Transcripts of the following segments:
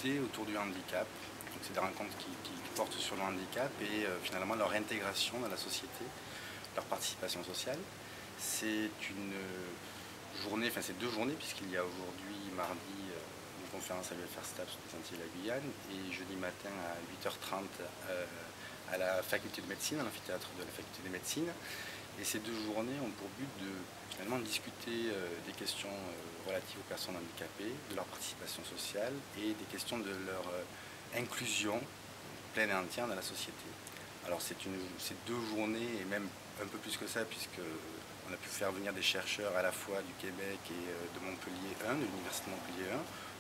discuter autour du handicap. Donc c'est des rencontres qui portent sur le handicap et finalement leur intégration dans la société, leur participation sociale. C'est une journée, enfin c'est 2 journées puisqu'il y a aujourd'hui, mardi, une conférence à l'UFR STAPS des Antilles et la Guyane et jeudi matin à 8h30 à la faculté de médecine, à l'amphithéâtre de la faculté de médecine. Et ces 2 journées ont pour but de finalement discuter des questions relatives aux personnes handicapées, de leur participation sociale et des questions de leur inclusion pleine et entière dans la société. Alors c'est 2 journées et même un peu plus que ça puisqu'on a pu faire venir des chercheurs à la fois du Québec et de Montpellier 1, de l'Université Montpellier 1,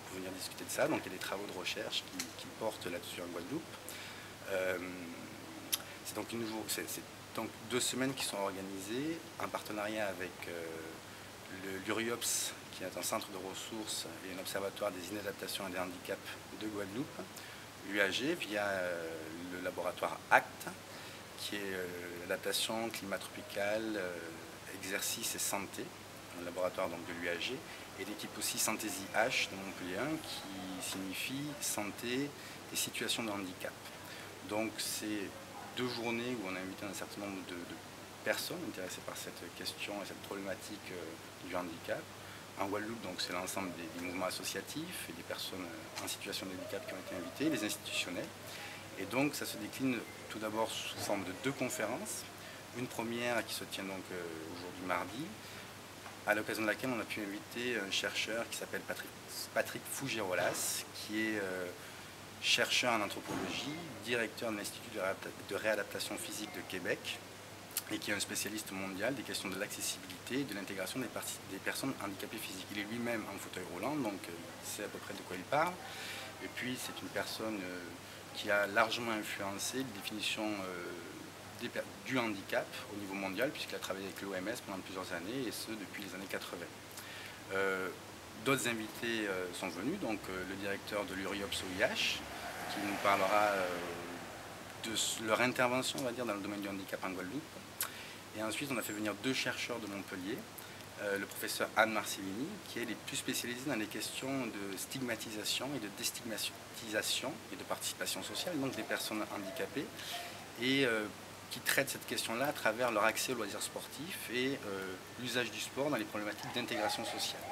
pour venir discuter de ça. Donc il y a des travaux de recherche qui portent là-dessus en Guadeloupe. C'est donc 2 semaines qui sont organisées en partenariat avec l'URIOPS, qui est un centre de ressources et un observatoire des inadaptations et des handicaps de Guadeloupe, l'UAG via le laboratoire ACT, qui est l'adaptation, climat tropical, exercice et santé, un laboratoire donc de l'UAG, et l'équipe aussi Santaisie H de Montpellier 1, qui signifie santé et situation de handicap. Donc c'est 2 journées où on a invité un certain nombre de personnes intéressées par cette question et cette problématique du handicap. En Guadeloupe, donc c'est l'ensemble des mouvements associatifs et des personnes en situation de handicap qui ont été invitées, les institutionnels. Et donc ça se décline tout d'abord sous forme de 2 conférences. Une première qui se tient donc aujourd'hui mardi, à l'occasion de laquelle on a pu inviter un chercheur qui s'appelle Patrick Fougerolas, qui est chercheur en anthropologie, directeur de l'Institut de réadaptation physique de Québec et qui est un spécialiste mondial des questions de l'accessibilité et de l'intégration des personnes handicapées physiques. Il est lui-même en fauteuil roulant, donc il sait à peu près de quoi il parle. Et puis c'est une personne qui a largement influencé les définitions du handicap au niveau mondial, puisqu'il a travaillé avec l'OMS pendant plusieurs années, et ce depuis les années 80. D'autres invités sont venus, donc le directeur de l'URIOPS OIH, qui nous parlera de leur intervention, on va dire, dans le domaine du handicap en Guadeloupe. Et ensuite, on a fait venir 2 chercheurs de Montpellier, le professeur Anne Marcellini, qui est les plus spécialisée dans les questions de stigmatisation et de déstigmatisation et de participation sociale, donc des personnes handicapées, et qui traite cette question-là à travers leur accès aux loisirs sportifs et l'usage du sport dans les problématiques d'intégration sociale.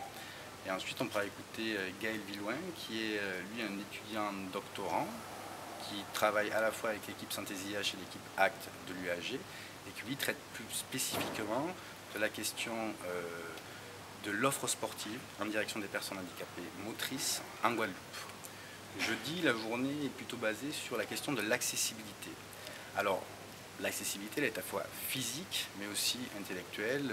Et ensuite, on pourra écouter Gaël Villouin, qui est lui un étudiant doctorant, qui travaille à la fois avec l'équipe Santaisie H et l'équipe ACT de l'UAG, et qui lui traite plus spécifiquement de la question de l'offre sportive en direction des personnes handicapées motrices en Guadeloupe. Jeudi, la journée est plutôt basée sur la question de l'accessibilité. Alors, l'accessibilité, elle est à la fois physique, mais aussi intellectuelle,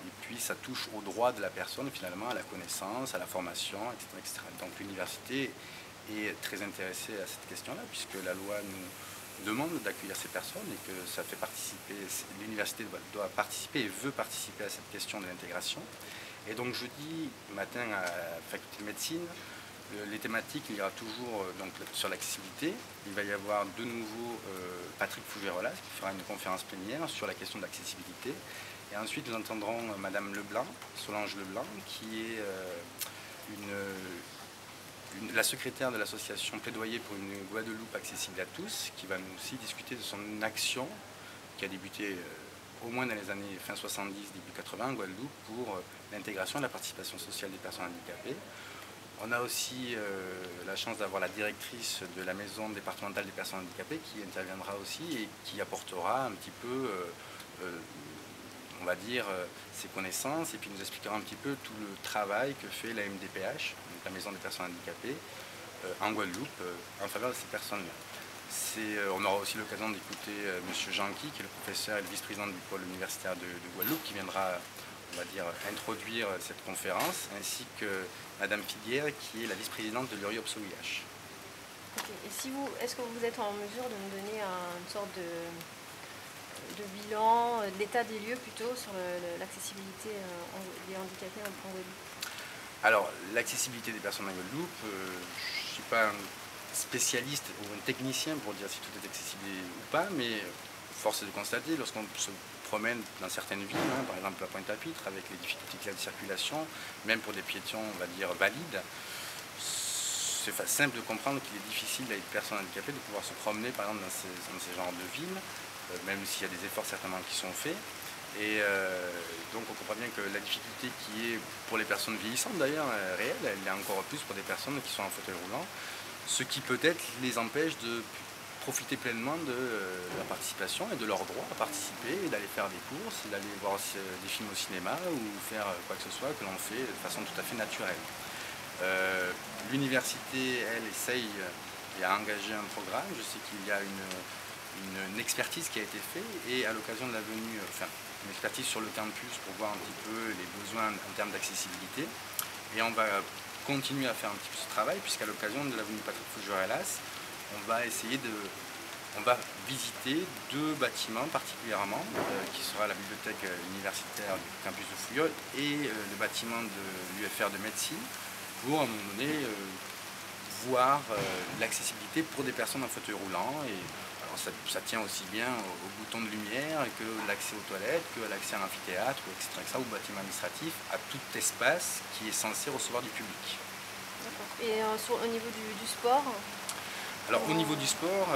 et puis ça touche aux droits de la personne, finalement, à la connaissance, à la formation, etc. etc. Donc l'université est très intéressée à cette question-là, puisque la loi nous demande d'accueillir ces personnes et que ça fait participer, l'université doit participer et veut participer à cette question de l'intégration. Et donc jeudi matin à la faculté de médecine, les thématiques, il y aura toujours donc, sur l'accessibilité. Il va y avoir de nouveau Patrick Fougerolas qui fera une conférence plénière sur la question de l'accessibilité. Et ensuite, nous entendrons Madame Leblanc, Solange Leblanc, qui est la secrétaire de l'association Plaidoyer pour une Guadeloupe accessible à tous, qui va nous aussi discuter de son action qui a débuté au moins dans les années fin 70, début 80 en Guadeloupe pour l'intégration et la participation sociale des personnes handicapées. On a aussi la chance d'avoir la directrice de la maison départementale des personnes handicapées qui interviendra aussi et qui apportera un petit peu, on va dire, ses connaissances et puis nous expliquera un petit peu tout le travail que fait la MDPH, donc la maison des personnes handicapées, en Guadeloupe, en faveur de ces personnes-là. On aura aussi l'occasion d'écouter M. Janqui, qui est le professeur et le vice-président du pôle universitaire de Guadeloupe, qui viendra, on va dire, introduire cette conférence, ainsi que Madame Figuière, qui est la vice-présidente de l'URIOPS OIH. Okay. Et est-ce que vous êtes en mesure de nous donner une sorte de bilan, d'état des lieux plutôt, sur l'accessibilité des handicapés en Guadeloupe? Alors, l'accessibilité des personnes en Guadeloupe, je ne suis pas un spécialiste ou un technicien pour dire si tout est accessible ou pas, mais force est de constater, lorsqu'on se promène dans certaines villes, par exemple à Pointe-à-Pitre, avec les difficultés qu'il y a de circulation, même pour des piétons, on va dire, valides, c'est simple de comprendre qu'il est difficile à une personne handicapée de pouvoir se promener par exemple dans ces genres de villes, même s'il y a des efforts certainement qui sont faits. Et donc on comprend bien que la difficulté qui est pour les personnes vieillissantes d'ailleurs réelle, elle est encore plus pour des personnes qui sont en fauteuil roulant, ce qui peut-être les empêche de profiter pleinement de la participation et de leur droit à participer, et d'aller faire des courses, d'aller voir des films au cinéma ou faire quoi que ce soit que l'on fait de façon tout à fait naturelle. L'université, elle, essaye et a engagé un programme. Je sais qu'il y a une expertise qui a été faite, et à l'occasion de la venue, enfin une expertise sur le campus pour voir un petit peu les besoins en termes d'accessibilité. Et on va continuer à faire un petit peu ce travail, puisqu'à l'occasion de la venue Patrick Fougerelas, on va visiter deux bâtiments particulièrement, qui sera la bibliothèque universitaire du campus de Fouillol et le bâtiment de l'UFR de médecine, pour à un moment donné voir l'accessibilité pour des personnes en fauteuil roulant. Et alors ça tient aussi bien au bouton de lumière que l'accès aux toilettes, que l'accès à l'amphithéâtre, etc., ou bâtiment administratif, à tout espace qui est censé recevoir du public. Et au niveau du sport? Alors au niveau du sport,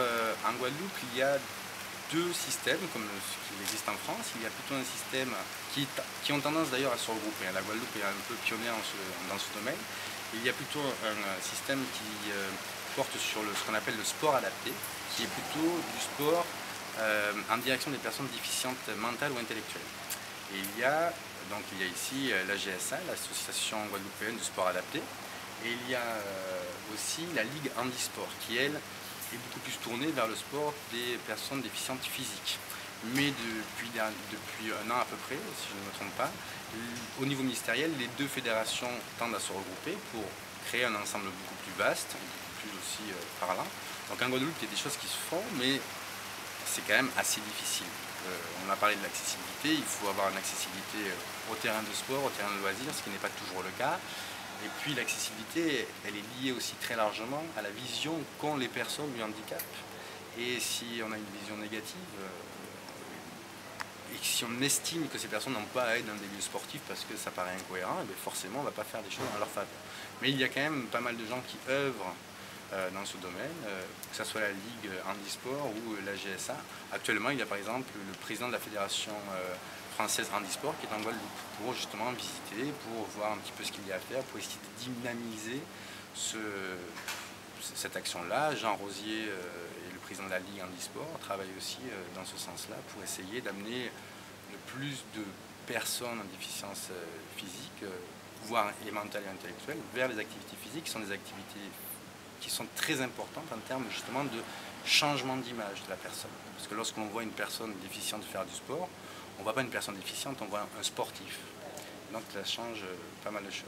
en Guadeloupe, il y a deux systèmes, comme ce qui existe en France. Il y a plutôt un système qui ont tendance d'ailleurs à se regrouper. La Guadeloupe est un peu pionnière dans ce domaine. Il y a plutôt un système qui porte sur ce qu'on appelle le sport adapté, qui est plutôt du sport en direction des personnes déficientes mentales ou intellectuelles. Et il y a ici l'AGSA, l'Association guadeloupéenne du sport adapté. Et il y a aussi la Ligue Handisport, qui elle est beaucoup plus tournée vers le sport des personnes déficientes physiques. Mais depuis un an à peu près, si je ne me trompe pas, au niveau ministériel, les deux fédérations tendent à se regrouper pour créer un ensemble beaucoup plus vaste, beaucoup plus aussi parlant. Donc en Guadeloupe, il y a des choses qui se font, mais c'est quand même assez difficile. On a parlé de l'accessibilité, il faut avoir une accessibilité au terrain de sport, au terrain de loisirs, ce qui n'est pas toujours le cas. Et puis l'accessibilité, elle est liée aussi très largement à la vision qu'ont les personnes du handicap. Et si on a une vision négative, et si on estime que ces personnes n'ont pas à être dans des lieux sportifs parce que ça paraît incohérent, et forcément on ne va pas faire des choses en leur faveur. Mais il y a quand même pas mal de gens qui œuvrent dans ce domaine, que ce soit la Ligue Handisport ou la GSA. Actuellement, il y a par exemple le président de la Fédération française Handisport qui est en Guadeloupe pour justement visiter, pour voir un petit peu ce qu'il y a à faire, pour essayer de dynamiser cette action-là. Jean Rosier et le président de la Ligue Handisport travaillent aussi dans ce sens-là pour essayer d'amener le plus de personnes en déficience physique, voire et mentale et intellectuelle, vers les activités physiques, qui sont des activités qui sont très importantes en termes justement de changement d'image de la personne. Parce que lorsque l'on voit une personne déficiente faire du sport, on ne voit pas une personne déficiente, on voit un sportif. Donc ça change pas mal de choses.